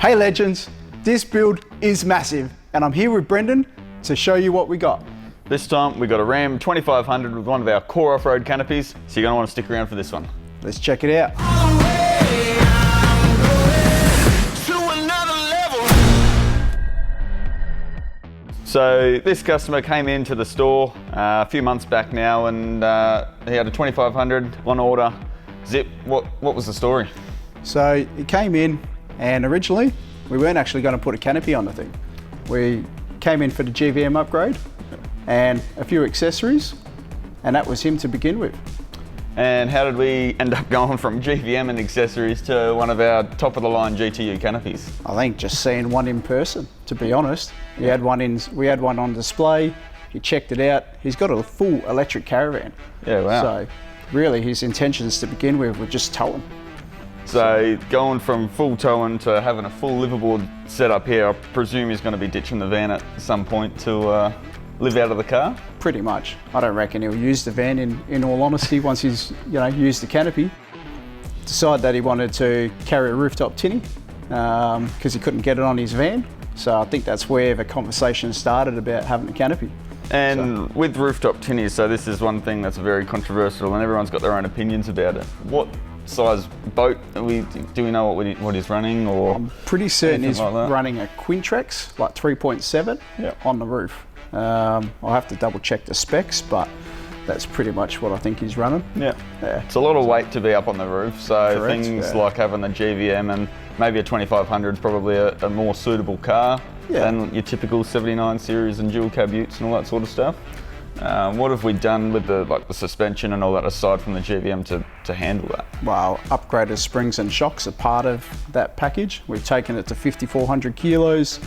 Hey legends, this build is massive and I'm here with Brendan to show you what we got. This time we got a Ram 2500 with one of our core off-road canopies, so you're going to want to stick around for this one. Let's check it out. So this customer came into the store a few months back now and he had a 2500 on order. Zip, what was the story? So it came in and originally we weren't actually going to put a canopy on the thing. We came in for the GVM upgrade and a few accessories, and that was him to begin with. And how did we end up going from GVM and accessories to one of our top of the line GTU canopies? I think just seeing one in person, to be honest. We had one on display, he checked it out. He's got a full electric caravan. Yeah, wow. So really his intentions to begin with were just towing. So going from full towing to having a full liveaboard setup here, I presume he's going to be ditching the van at some point to live out of the car? Pretty much. I don't reckon he'll use the van in all honesty once he's used the canopy. Decided that he wanted to carry a rooftop tinny because he couldn't get it on his van. So I think that's where the conversation started about having a canopy. And with rooftop tinnies, so this is one thing that's very controversial and everyone's got their own opinions about it. What size boat do we know what he's running? Or I'm pretty certain he's like running a Quintrex, like 3.7 on the roof. I'll have to double check the specs, but that's pretty much what I think he's running. Yeah. It's a lot of weight to be up on the roof, so correct, things like having the GVM and maybe a 2500 is probably a more suitable car than your typical 79 series and dual cab utes and all that sort of stuff. What have we done with the suspension and all that aside from the GVM to handle that? Well, upgraded springs and shocks are part of that package. We've taken it to 5,400 kilos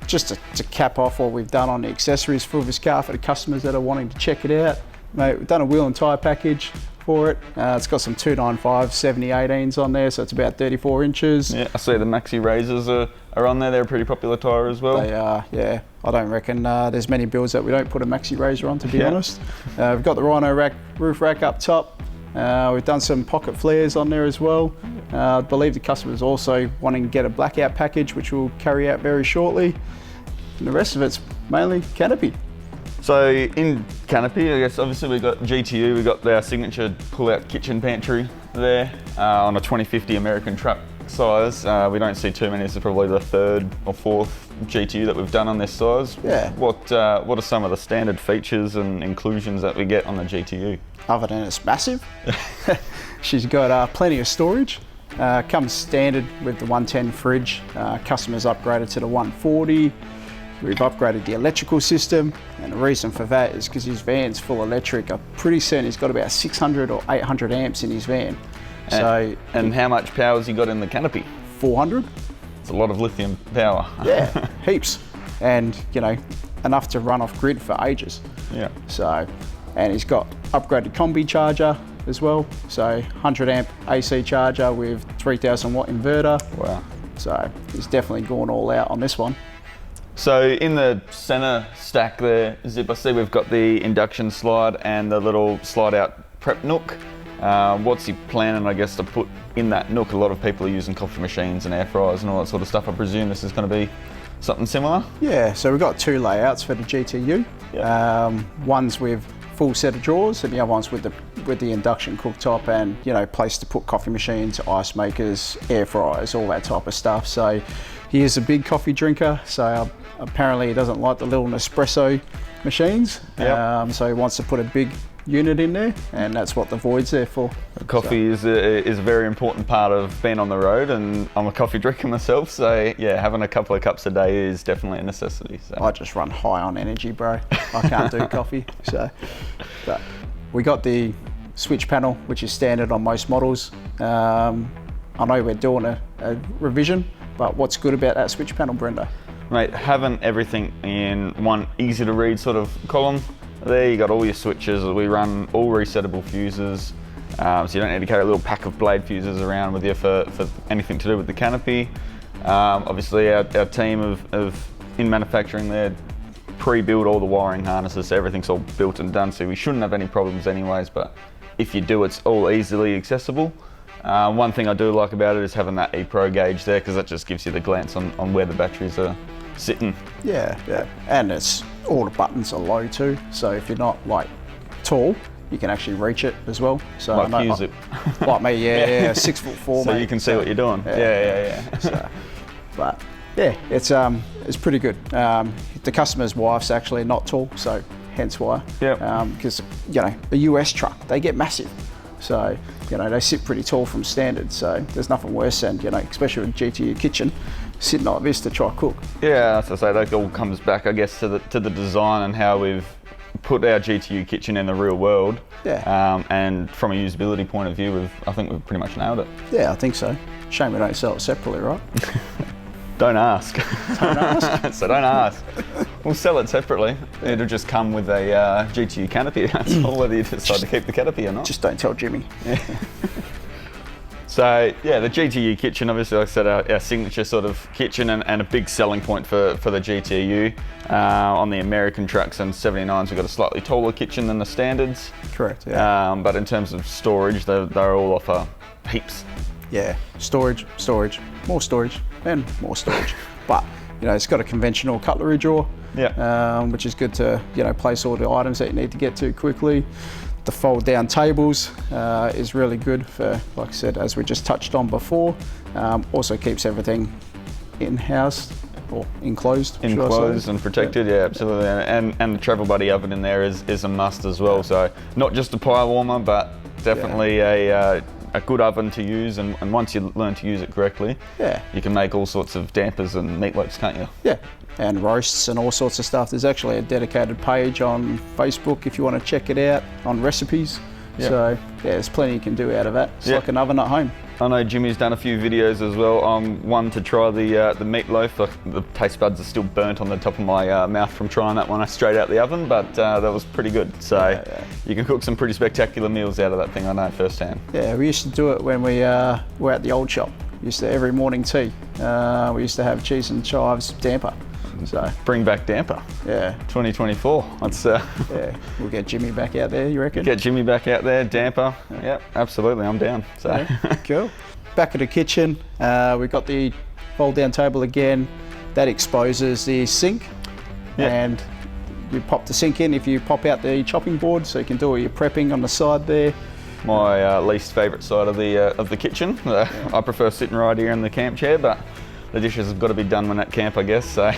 just to cap off what we've done on the accessories for this car for the customers that are wanting to check it out. Mate, we've done a wheel and tyre package for it. It's got some 295 70/18s on there, so it's about 34 inches. Yeah, I see the Maxi Razors are on there. They're a pretty popular tyre as well. They are, yeah. I don't reckon there's many builds that we don't put a Maxi Razor on, to be honest. We've got the Rhino roof rack up top. We've done some pocket flares on there as well. I believe the customer's also wanting to get a blackout package, which we'll carry out very shortly. And the rest of it's mainly canopy. So in canopy, I guess obviously we've got GTU, we've got our signature pull-out kitchen pantry there on a 2050 American truck size. We don't see too many. This is probably the third or fourth GTU that we've done on this size. Yeah. What are some of the standard features and inclusions that we get on the GTU? Other than it's massive, she's got plenty of storage. Comes standard with the 110 fridge. Customers upgraded to the 140. We've upgraded the electrical system, and the reason for that is because his van's full electric. I'm pretty certain he's got about 600 or 800 amps in his van. And how much power has he got in the canopy? 400. It's a lot of lithium power. Yeah, heaps. And enough to run off grid for ages. Yeah. So, and he's got upgraded combi charger as well. So 100 amp AC charger with 3000 watt inverter. Wow. So he's definitely gone all out on this one. So in the center stack there, Zip, I see we've got the induction slide and the little slide out prep nook. What's he planning, I guess, to put in that nook? A lot of people are using coffee machines and air fryers and all that sort of stuff. I presume this is going to be something similar? Yeah, so we've got two layouts for the GTU. One's with full set of drawers and the other one's with the induction cooktop and place to put coffee machines, ice makers, air fryers, all that type of stuff. So he is a big coffee drinker, so apparently he doesn't like the little Nespresso machines. So he wants to put a big unit in there, and that's what the void's there for. Coffee is a very important part of being on the road, and I'm a coffee drinker myself, so yeah, having a couple of cups a day is definitely a necessity. So. I just run high on energy, bro. I can't do coffee. So, but we got the switch panel, which is standard on most models. I know we're doing a revision, but what's good about that switch panel, Brenda? Mate, having everything in one easy to read sort of column. There you got all your switches. We run all resettable fuses, so you don't need to carry a little pack of blade fuses around with you for anything to do with the canopy. Obviously our team of in manufacturing there pre-build all the wiring harnesses, so everything's all built and done, so we shouldn't have any problems anyways, but if you do, it's all easily accessible. One thing I do like about it is having that E-Pro gauge there, because that just gives you the glance on where the batteries are sitting. Yeah, yeah. And it's all the buttons are low too, so if you're not like tall, you can actually reach it as well. So Like use it. Like me, yeah, 6'4", so mate. you can see what you're doing. Yeah. So, but yeah, it's pretty good. The customer's wife's actually not tall, so hence why. Yeah. Because a US truck, they get massive, so they sit pretty tall from standard. So there's nothing worse than especially with GTU kitchen, sitting like this to try cook. Yeah, as I say, that all comes back, I guess, to the design and how we've put our GTU kitchen in the real world. Yeah. And from a usability point of view, I think we've pretty much nailed it. Yeah, I think so. Shame we don't sell it separately, right? Don't ask. Don't ask. So don't ask. We'll sell it separately. It'll just come with a GTU Canopy. That's all, whether you decide to keep the Canopy or not. Just don't tell Jimmy. Yeah. So yeah, the GTU kitchen, obviously, like I said, our signature sort of kitchen, and a big selling point for the GTU. On the American trucks and 79s, we've got a slightly taller kitchen than the standards. Correct, yeah. But in terms of storage, they're all offer heaps. Yeah, storage, more storage, and more storage. But it's got a conventional cutlery drawer, which is good to place all the items that you need to get to quickly. The fold down tables is really good for, like I said, as we just touched on before. Also keeps everything in-house or enclosed. Enclosed and protected, yeah, absolutely. And the travel buddy oven in there is a must as well. So not just a pie warmer, but definitely a good oven to use. And once you learn to use it correctly, you can make all sorts of dampers and meatloafs, can't you? Yeah. And roasts and all sorts of stuff. There's actually a dedicated page on Facebook if you want to check it out on recipes. Yep. So there's plenty you can do out of that. It's like an oven at home. I know Jimmy's done a few videos as well. One to try the meatloaf. The taste buds are still burnt on the top of my mouth from trying that one straight out the oven, but that was pretty good. So you can cook some pretty spectacular meals out of that thing, I know firsthand. Yeah, we used to do it when we were at the old shop. Every morning tea. We used to have cheese and chives damper. So bring back damper. Yeah. 2024. Let's we'll get Jimmy back out there, you reckon? Get Jimmy back out there, damper. Yep, absolutely, I'm down. So cool. Back of the kitchen, we've got the fold down table again. That exposes the sink. And you pop the sink in if you pop out the chopping board, so you can do all your prepping on the side there. My least favourite side of the kitchen. I prefer sitting right here in the camp chair, but the dishes have got to be done when at camp, I guess. So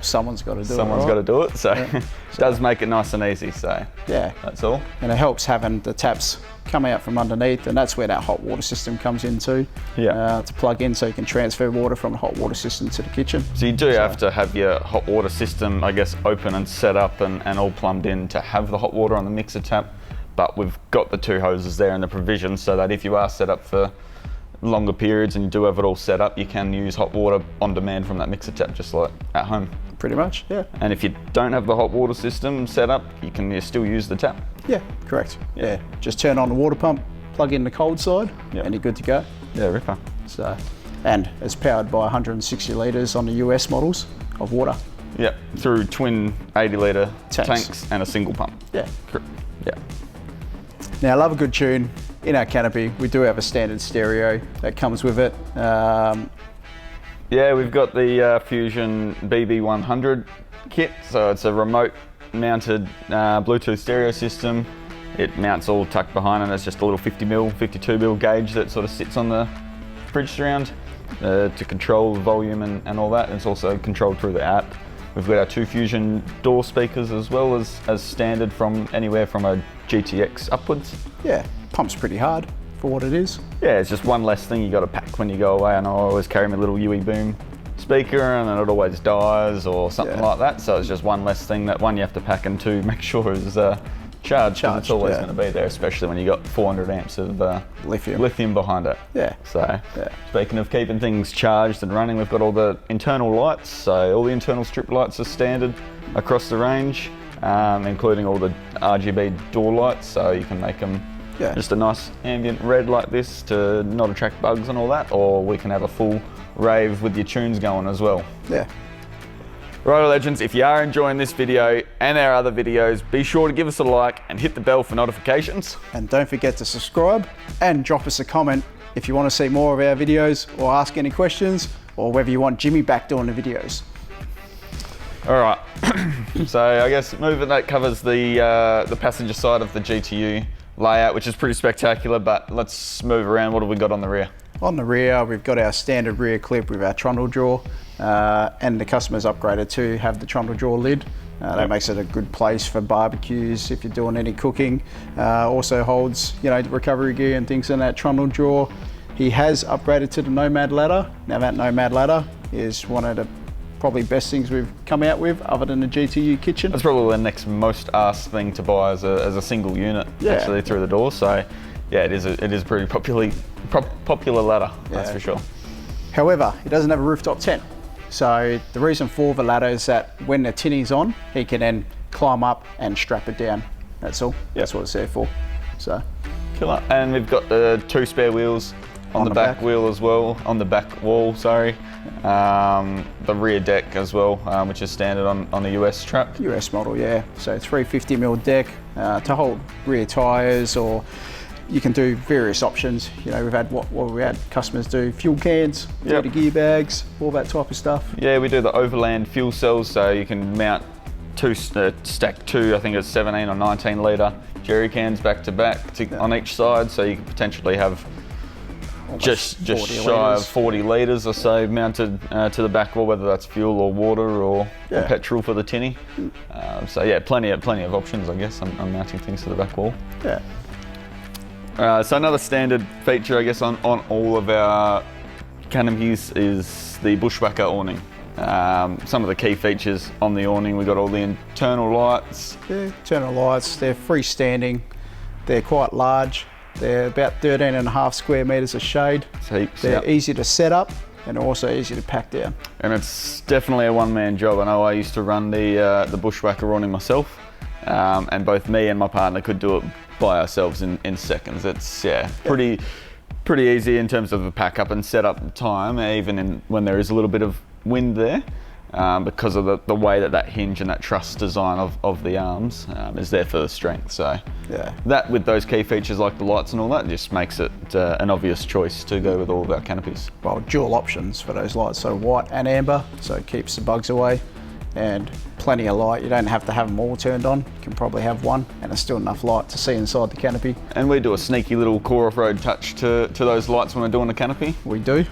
someone's got to do it. Someone's got to do it. So it does make it nice and easy. So that's all. And it helps having the taps come out from underneath, and that's where that hot water system comes in too. To plug in, so you can transfer water from the hot water system to the kitchen. So you do have to have your hot water system, I guess, open and set up and all plumbed in to have the hot water on the mixer tap. But we've got the two hoses there in the provision, so that if you are set up for longer periods and you do have it all set up, you can use hot water on demand from that mixer tap, just like at home. Pretty much, yeah. And if you don't have the hot water system set up, you can still use the tap. Yeah, correct. Yeah, just turn on the water pump, plug in the cold side, and you're good to go. Yeah, ripper. So, and it's powered by 160 litres on the US models of water. Yep, through twin 80-litre tanks and a single pump. Yeah. Yeah. Now, I love a good tune. In our Canopy, we do have a standard stereo that comes with it. Yeah, we've got the Fusion BB100 kit. So it's a remote mounted Bluetooth stereo system. It mounts all tucked behind, and it's just a little 50mm, 52mm gauge that sort of sits on the fridge surround to control the volume and all that. It's also controlled through the app. We've got our two Fusion door speakers as well as standard from anywhere from a GTX upwards. Yeah, pumps pretty hard for what it is. Yeah, it's just one less thing you got to pack when you go away, and I always carry my little UE boom speaker, and then it always dies or something like that. So it's just one less thing, that one you have to pack, and two, make sure is charged. It's always going to be there, especially when you got 400 amps of lithium behind it. Yeah. So speaking of keeping things charged and running, we've got all the internal lights. So all the internal strip lights are standard across the range, including all the RGB door lights. So you can make them just a nice ambient red like this to not attract bugs and all that, or we can have a full rave with your tunes going as well. Yeah. Righto legends, if you are enjoying this video and our other videos, be sure to give us a like and hit the bell for notifications. And don't forget to subscribe and drop us a comment if you want to see more of our videos or ask any questions, or whether you want Jimmy back doing the videos. All right, so I guess that covers the passenger side of the GTU layout, which is pretty spectacular, but let's move around. What have we got on the rear? On the rear, we've got our standard rear clip with our trundle jaw, and the customer's upgraded to have the trundle jaw lid. That makes it a good place for barbecues if you're doing any cooking. Also holds, you know, recovery gear and things in that trundle jaw. He has upgraded to the Nomad ladder. Now that Nomad ladder is one of the probably best things we've come out with, other than the GTU kitchen. That's probably the next most asked thing to buy as a single unit, actually, through the door. So yeah, it is a pretty popular ladder, that's for sure. However, it doesn't have a rooftop tent. So the reason for the ladder is that when the tinny's on, he can then climb up and strap it down. That's all. That's what it's there for. So killer. And we've got the 2 spare wheels on the back wheel as well, on the back wall, sorry. The rear deck as well, which is standard on the US truck. US model, yeah. So 350mm deck to hold rear tyres, or you can do various options. You know, we've had what we had customers do fuel cans, dirty gear bags, all that type of stuff. Yeah, we do the overland fuel cells, so you can mount stack two, I think it's 17 or 19 litre jerry cans back to back on each side, so you could potentially have just shy of 40 litres or so mounted to the back wall, whether that's fuel or water or petrol for the tinny. So yeah, plenty of options, I guess, on mounting things to the back wall. So another standard feature, I guess, on all of our canopies is the bushwhacker awning. Some of the key features on the awning, we've got all the internal lights. Internal lights, they're freestanding, they're quite large. They're about 13.5 square metres of shade. They're easy to set up and also easy to pack down. And it's definitely a one-man job. I know I used to run the bushwhacker awning myself, and both me and my partner could do it by ourselves in seconds. It's pretty easy in terms of the pack up and set up time, even when there is a little bit of wind there. Because of the way that hinge and that truss design of the arms is there for the strength. So that, with those key features like the lights and all that, just makes it an obvious choice to go with all of our canopies. Well, dual options for those lights, so white and amber, so it keeps the bugs away, and plenty of light. You don't have to have them all turned on. You can probably have one and there's still enough light to see inside the canopy. And we do a sneaky little core off-road touch to those lights when we're doing the canopy. We do.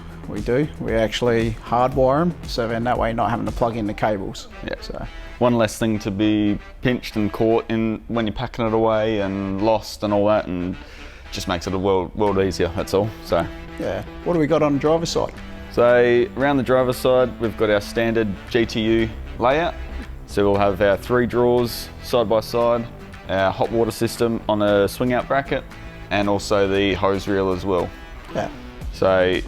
We actually hardwire them, so then that way you're not having to plug in the cables. So one less thing to be pinched and caught in when you're packing it away and lost and all that, and just makes it a world easier, that's all. So what do we got on the driver's side? So around the driver's side, we've got our standard GTU layout. So we'll have our 3 drawers side by side, our hot water system on a swing out bracket, and also the hose reel as well. So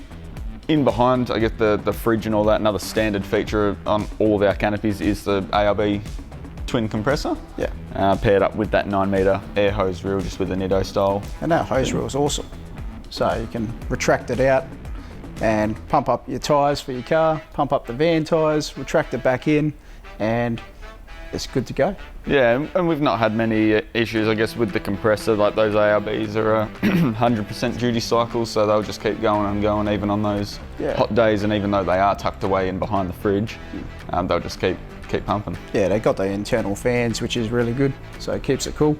in behind, I guess the fridge and all that, another standard feature on all of our canopies is the ARB twin compressor. Paired up with that 9-metre air hose reel, just with the Nitto style. And that hose reel is awesome. So you can retract it out and pump up your tyres for your car, pump up the van tyres, retract it back in, and it's good to go. Yeah, and we've not had many issues, I guess, with the compressor. Like, those ARBs are 100% duty cycles, so they'll just keep going and going even on those hot days, and even though they are tucked away in behind the fridge, they'll just keep pumping. Yeah, they got the internal fans, which is really good, so it keeps it cool.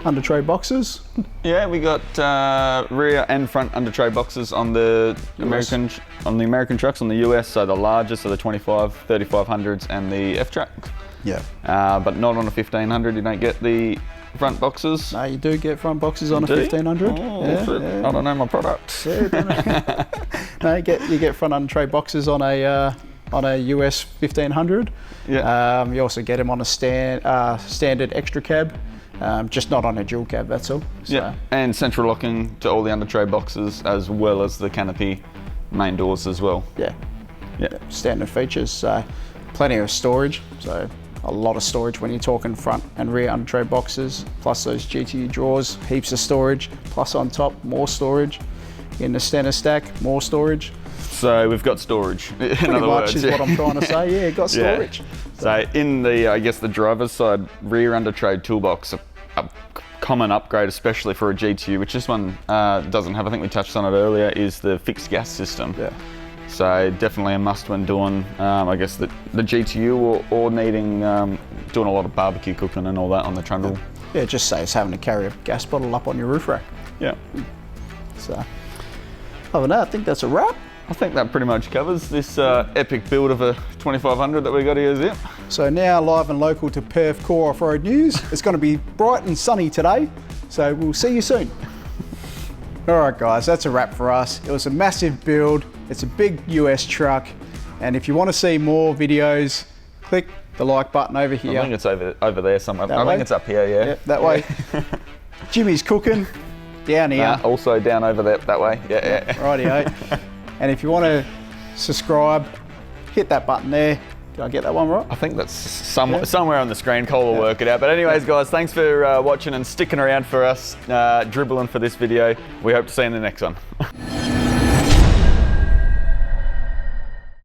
Under tray boxes? Yeah, we got rear and front under tray boxes on the American trucks, on the US, so the largest are the 25, 3500s and the F-Track. But not on a 1500, you don't get the front boxes. No, you do get front boxes on a 1500. I don't know my product. No, you get front under tray boxes on a US 1500. You also get them on a standard extra cab. Just not on a dual cab, that's all. And central locking to all the under tray boxes, as well as the canopy main doors as well. Standard features. Plenty of storage, so a lot of storage when you're talking front and rear under tray boxes, plus those GTU drawers, heaps of storage, plus on top more storage. In the center stack, more storage. So we've got storage, in other words. Pretty much is what I'm trying to say, got storage. So in the, I guess, the driver's side rear under tray toolbox, a common upgrade, especially for a GTU, which this one doesn't have, I think we touched on it earlier, is the fixed gas system. Yeah. So definitely a must when doing, I guess, the GTU or needing, doing a lot of barbecue cooking and all that on the trundle. Yeah, just say it's having to carry a gas bottle up on your roof rack. Yeah. So, other than that, I think that's a wrap. I think that pretty much covers this epic build of a 2500 that we got here, Zip. So now live and local to Perth Core Off-Road News. It's going to be bright and sunny today, so we'll see you soon. All right, guys, that's a wrap for us. It was a massive build. It's a big US truck, and if you want to see more videos, click the like button over here. I think it's over there somewhere. That I way? think it's up here, yeah. Yep, that way. Jimmy's cooking down here. Also down over there, that way. Yeah. Rightio. And if you want to subscribe, hit that button there. Did I get that one right? I think that's somewhere on the screen. Cole will work it out. But anyways, guys, thanks for watching and sticking around for us, dribbling for this video. We hope to see you in the next one.